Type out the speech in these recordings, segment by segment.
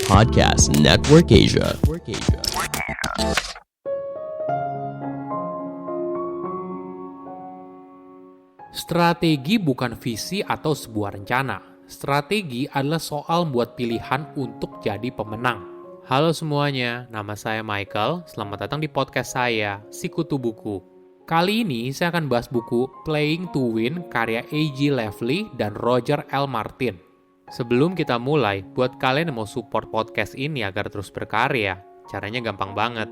Podcast Network Asia. Strategi bukan visi atau sebuah rencana. Strategi adalah soal membuat pilihan untuk jadi pemenang. Halo semuanya, nama saya Michael. Selamat datang di podcast saya, Sikutu Buku. Kali ini saya akan bahas buku Playing to Win karya A.G. Levely dan Roger L. Martin. Sebelum kita mulai, buat kalian yang mau support podcast ini agar terus berkarya, caranya gampang banget.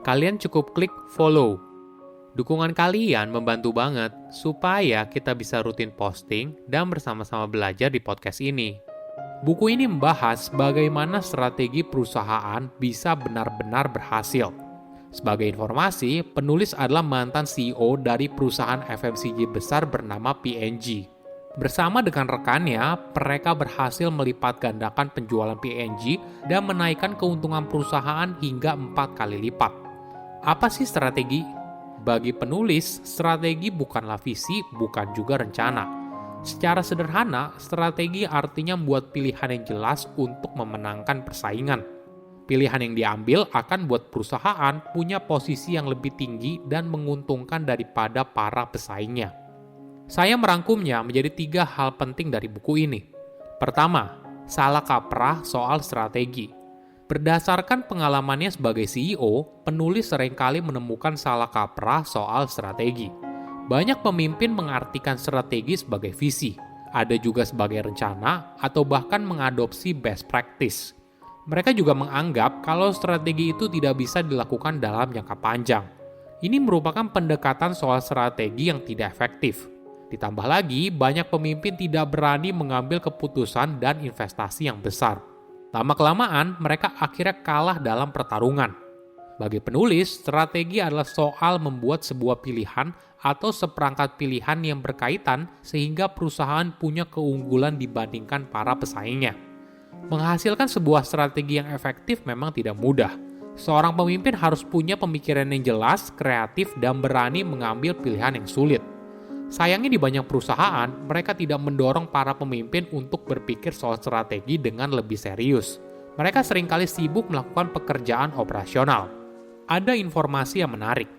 Kalian cukup klik follow. Dukungan kalian membantu banget supaya kita bisa rutin posting dan bersama-sama belajar di podcast ini. Buku ini membahas bagaimana strategi perusahaan bisa benar-benar berhasil. Sebagai informasi, penulis adalah mantan CEO dari perusahaan FMCG besar bernama P&G. Bersama dengan rekannya, mereka berhasil melipat gandakan penjualan P&G dan menaikkan keuntungan perusahaan hingga 4 kali lipat. Apa sih strategi? Bagi penulis, strategi bukanlah visi, bukan juga rencana. Secara sederhana, strategi artinya membuat pilihan yang jelas untuk memenangkan persaingan. Pilihan yang diambil akan buat perusahaan punya posisi yang lebih tinggi dan menguntungkan daripada para pesaingnya. Saya merangkumnya menjadi 3 hal penting dari buku ini. Pertama, salah kaprah soal strategi. Berdasarkan pengalamannya sebagai CEO, penulis seringkali menemukan salah kaprah soal strategi. Banyak pemimpin mengartikan strategi sebagai visi, ada juga sebagai rencana, atau bahkan mengadopsi best practice. Mereka juga menganggap kalau strategi itu tidak bisa dilakukan dalam jangka panjang. Ini merupakan pendekatan soal strategi yang tidak efektif. Ditambah lagi, banyak pemimpin tidak berani mengambil keputusan dan investasi yang besar. Lama-kelamaan, mereka akhirnya kalah dalam pertarungan. Bagi penulis, strategi adalah soal membuat sebuah pilihan atau seperangkat pilihan yang berkaitan sehingga perusahaan punya keunggulan dibandingkan para pesaingnya. Menghasilkan sebuah strategi yang efektif memang tidak mudah. Seorang pemimpin harus punya pemikiran yang jelas, kreatif, dan berani mengambil pilihan yang sulit. Sayangnya di banyak perusahaan, mereka tidak mendorong para pemimpin untuk berpikir soal strategi dengan lebih serius. Mereka seringkali sibuk melakukan pekerjaan operasional. Ada informasi yang menarik.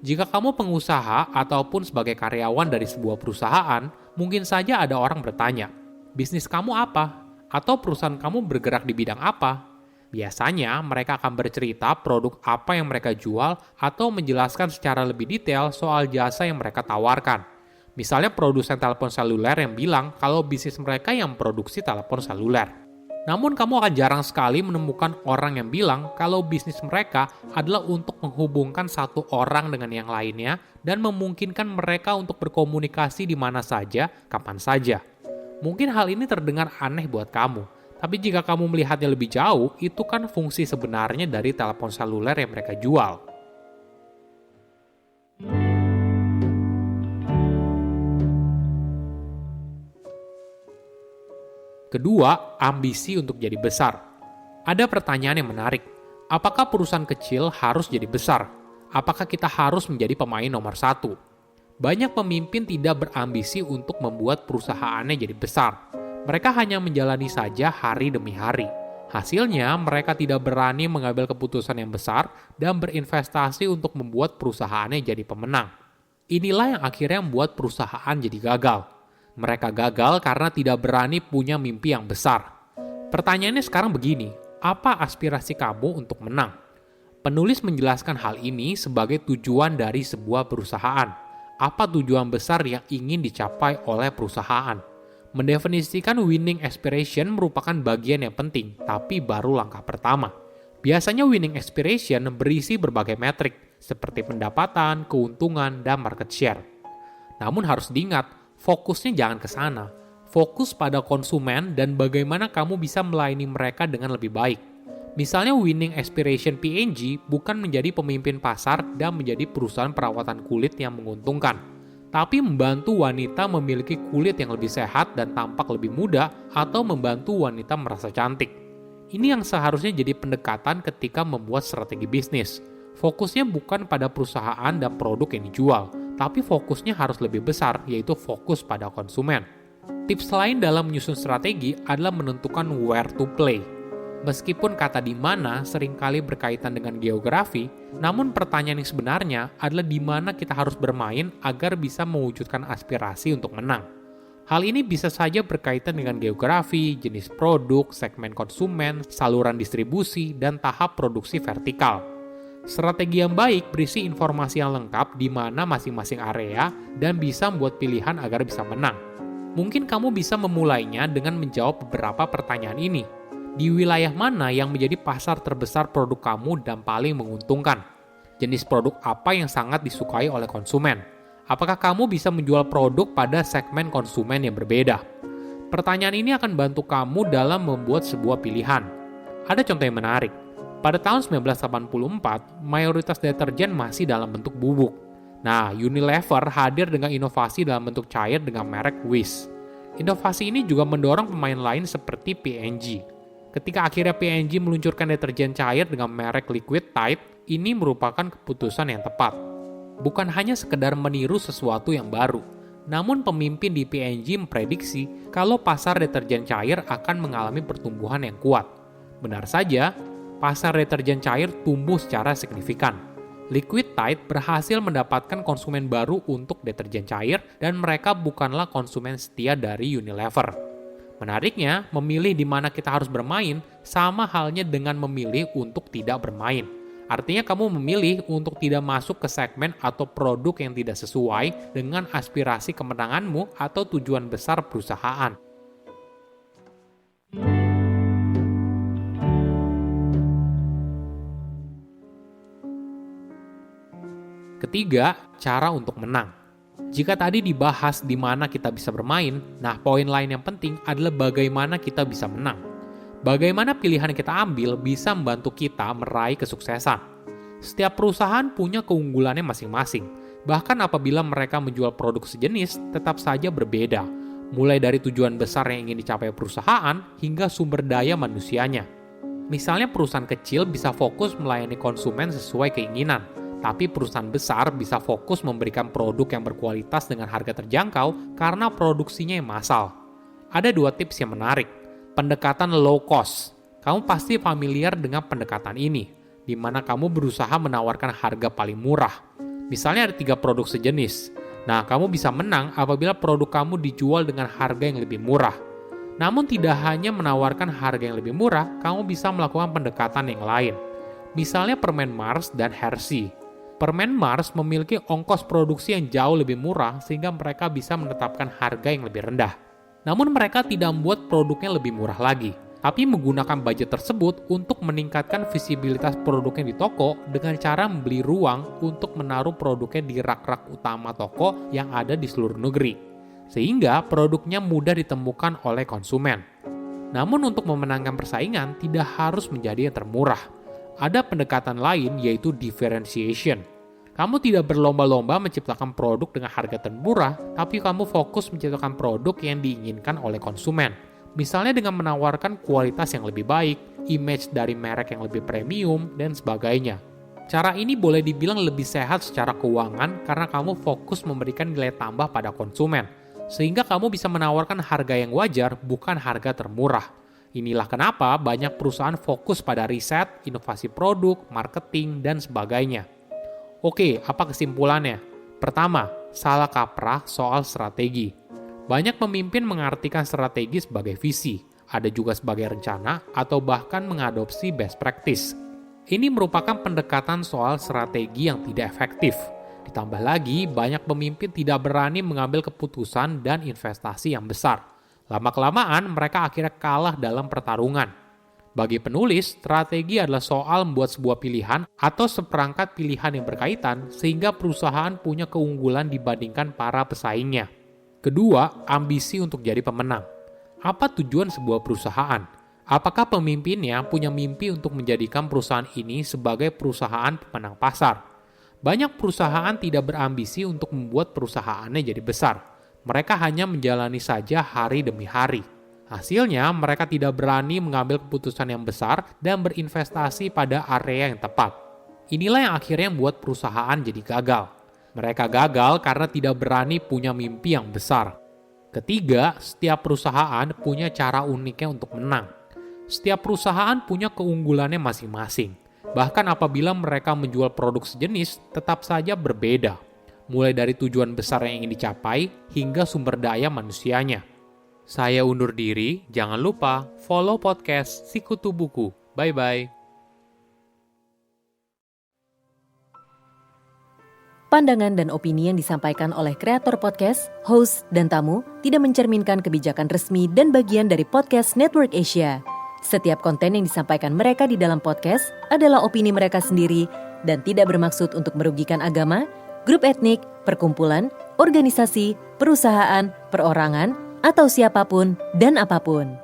Jika kamu pengusaha ataupun sebagai karyawan dari sebuah perusahaan, mungkin saja ada orang bertanya, bisnis kamu apa? Atau perusahaan kamu bergerak di bidang apa? Biasanya mereka akan bercerita produk apa yang mereka jual atau menjelaskan secara lebih detail soal jasa yang mereka tawarkan. Misalnya produsen telepon seluler yang bilang kalau bisnis mereka yang produksi telepon seluler. Namun kamu akan jarang sekali menemukan orang yang bilang kalau bisnis mereka adalah untuk menghubungkan satu orang dengan yang lainnya dan memungkinkan mereka untuk berkomunikasi di mana saja, kapan saja. Mungkin hal ini terdengar aneh buat kamu, tapi jika kamu melihatnya lebih jauh, itu kan fungsi sebenarnya dari telepon seluler yang mereka jual. Kedua, ambisi untuk jadi besar. Ada pertanyaan yang menarik. Apakah perusahaan kecil harus jadi besar? Apakah kita harus menjadi pemain nomor 1? Banyak pemimpin tidak berambisi untuk membuat perusahaannya jadi besar. Mereka hanya menjalani saja hari demi hari. Hasilnya, mereka tidak berani mengambil keputusan yang besar dan berinvestasi untuk membuat perusahaannya jadi pemenang. Inilah yang akhirnya membuat perusahaan jadi gagal. Mereka gagal karena tidak berani punya mimpi yang besar. Pertanyaannya sekarang begini, apa aspirasi kamu untuk menang? Penulis menjelaskan hal ini sebagai tujuan dari sebuah perusahaan. Apa tujuan besar yang ingin dicapai oleh perusahaan? Mendefinisikan winning aspiration merupakan bagian yang penting, tapi baru langkah pertama. Biasanya winning aspiration berisi berbagai metrik, seperti pendapatan, keuntungan, dan market share. Namun harus diingat, fokusnya jangan ke sana. Fokus pada konsumen dan bagaimana kamu bisa melayani mereka dengan lebih baik. Misalnya winning aspiration P&G bukan menjadi pemimpin pasar dan menjadi perusahaan perawatan kulit yang menguntungkan, tapi membantu wanita memiliki kulit yang lebih sehat dan tampak lebih muda atau membantu wanita merasa cantik. Ini yang seharusnya jadi pendekatan ketika membuat strategi bisnis. Fokusnya bukan pada perusahaan dan produk yang dijual, tapi fokusnya harus lebih besar, yaitu fokus pada konsumen. Tips lain dalam menyusun strategi adalah menentukan where to play. Meskipun kata di mana seringkali berkaitan dengan geografi, namun pertanyaan yang sebenarnya adalah di mana kita harus bermain agar bisa mewujudkan aspirasi untuk menang. Hal ini bisa saja berkaitan dengan geografi, jenis produk, segmen konsumen, saluran distribusi, dan tahap produksi vertikal. Strategi yang baik berisi informasi yang lengkap di mana masing-masing area dan bisa membuat pilihan agar bisa menang. Mungkin kamu bisa memulainya dengan menjawab beberapa pertanyaan ini. Di wilayah mana yang menjadi pasar terbesar produk kamu dan paling menguntungkan? Jenis produk apa yang sangat disukai oleh konsumen? Apakah kamu bisa menjual produk pada segmen konsumen yang berbeda? Pertanyaan ini akan bantu kamu dalam membuat sebuah pilihan. Ada contoh yang menarik. Pada tahun 1984, mayoritas deterjen masih dalam bentuk bubuk. Nah, Unilever hadir dengan inovasi dalam bentuk cair dengan merek Wish. Inovasi ini juga mendorong pemain lain seperti P&G. Ketika akhirnya P&G meluncurkan deterjen cair dengan merek Liquid Tide, ini merupakan keputusan yang tepat. Bukan hanya sekedar meniru sesuatu yang baru, namun pemimpin di P&G memprediksi kalau pasar deterjen cair akan mengalami pertumbuhan yang kuat. Benar saja, pasar deterjen cair tumbuh secara signifikan. Liquid Tide berhasil mendapatkan konsumen baru untuk deterjen cair dan mereka bukanlah konsumen setia dari Unilever. Menariknya, memilih di mana kita harus bermain sama halnya dengan memilih untuk tidak bermain. Artinya kamu memilih untuk tidak masuk ke segmen atau produk yang tidak sesuai dengan aspirasi kemenanganmu atau tujuan besar perusahaan. Ketiga, cara untuk menang. Jika tadi dibahas di mana kita bisa bermain, nah poin lain yang penting adalah bagaimana kita bisa menang. Bagaimana pilihan yang kita ambil bisa membantu kita meraih kesuksesan. Setiap perusahaan punya keunggulannya masing-masing. Bahkan apabila mereka menjual produk sejenis, tetap saja berbeda. Mulai dari tujuan besar yang ingin dicapai perusahaan hingga sumber daya manusianya. Misalnya perusahaan kecil bisa fokus melayani konsumen sesuai keinginan. Tapi perusahaan besar bisa fokus memberikan produk yang berkualitas dengan harga terjangkau karena produksinya yang massal. Ada 2 tips yang menarik. Pendekatan low cost. Kamu pasti familiar dengan pendekatan ini, di mana kamu berusaha menawarkan harga paling murah. Misalnya ada 3 produk sejenis. Nah, kamu bisa menang apabila produk kamu dijual dengan harga yang lebih murah. Namun tidak hanya menawarkan harga yang lebih murah, kamu bisa melakukan pendekatan yang lain. Misalnya permen Mars dan Hershey. Permen Mars memiliki ongkos produksi yang jauh lebih murah sehingga mereka bisa menetapkan harga yang lebih rendah. Namun mereka tidak membuat produknya lebih murah lagi, tapi menggunakan budget tersebut untuk meningkatkan visibilitas produknya di toko dengan cara membeli ruang untuk menaruh produknya di rak-rak utama toko yang ada di seluruh negeri. Sehingga produknya mudah ditemukan oleh konsumen. Namun untuk memenangkan persaingan tidak harus menjadi yang termurah. Ada pendekatan lain yaitu differentiation. Kamu tidak berlomba-lomba menciptakan produk dengan harga termurah, tapi kamu fokus menciptakan produk yang diinginkan oleh konsumen. Misalnya dengan menawarkan kualitas yang lebih baik, image dari merek yang lebih premium, dan sebagainya. Cara ini boleh dibilang lebih sehat secara keuangan karena kamu fokus memberikan nilai tambah pada konsumen, sehingga kamu bisa menawarkan harga yang wajar, bukan harga termurah. Inilah kenapa banyak perusahaan fokus pada riset, inovasi produk, marketing, dan sebagainya. Oke, apa kesimpulannya? Pertama, salah kaprah soal strategi. Banyak pemimpin mengartikan strategi sebagai visi, ada juga sebagai rencana, atau bahkan mengadopsi best practice. Ini merupakan pendekatan soal strategi yang tidak efektif. Ditambah lagi, banyak pemimpin tidak berani mengambil keputusan dan investasi yang besar. Lama-kelamaan, mereka akhirnya kalah dalam pertarungan. Bagi penulis, strategi adalah soal membuat sebuah pilihan atau seperangkat pilihan yang berkaitan sehingga perusahaan punya keunggulan dibandingkan para pesaingnya. Kedua, ambisi untuk jadi pemenang. Apa tujuan sebuah perusahaan? Apakah pemimpinnya punya mimpi untuk menjadikan perusahaan ini sebagai perusahaan pemenang pasar? Banyak perusahaan tidak berambisi untuk membuat perusahaannya jadi besar. Mereka hanya menjalani saja hari demi hari. Hasilnya, mereka tidak berani mengambil keputusan yang besar dan berinvestasi pada area yang tepat. Inilah yang akhirnya membuat perusahaan jadi gagal. Mereka gagal karena tidak berani punya mimpi yang besar. Ketiga, setiap perusahaan punya cara uniknya untuk menang. Setiap perusahaan punya keunggulannya masing-masing. Bahkan apabila mereka menjual produk sejenis, tetap saja berbeda. Mulai dari tujuan besar yang ingin dicapai, hingga sumber daya manusianya. Saya undur diri, jangan lupa follow podcast Sikutu Buku. Bye-bye. Pandangan dan opini yang disampaikan oleh kreator podcast, host, dan tamu tidak mencerminkan kebijakan resmi dan bagian dari podcast Network Asia. Setiap konten yang disampaikan mereka di dalam podcast adalah opini mereka sendiri dan tidak bermaksud untuk merugikan agama, grup etnik, perkumpulan, organisasi, perusahaan, perorangan, atau siapapun dan apapun.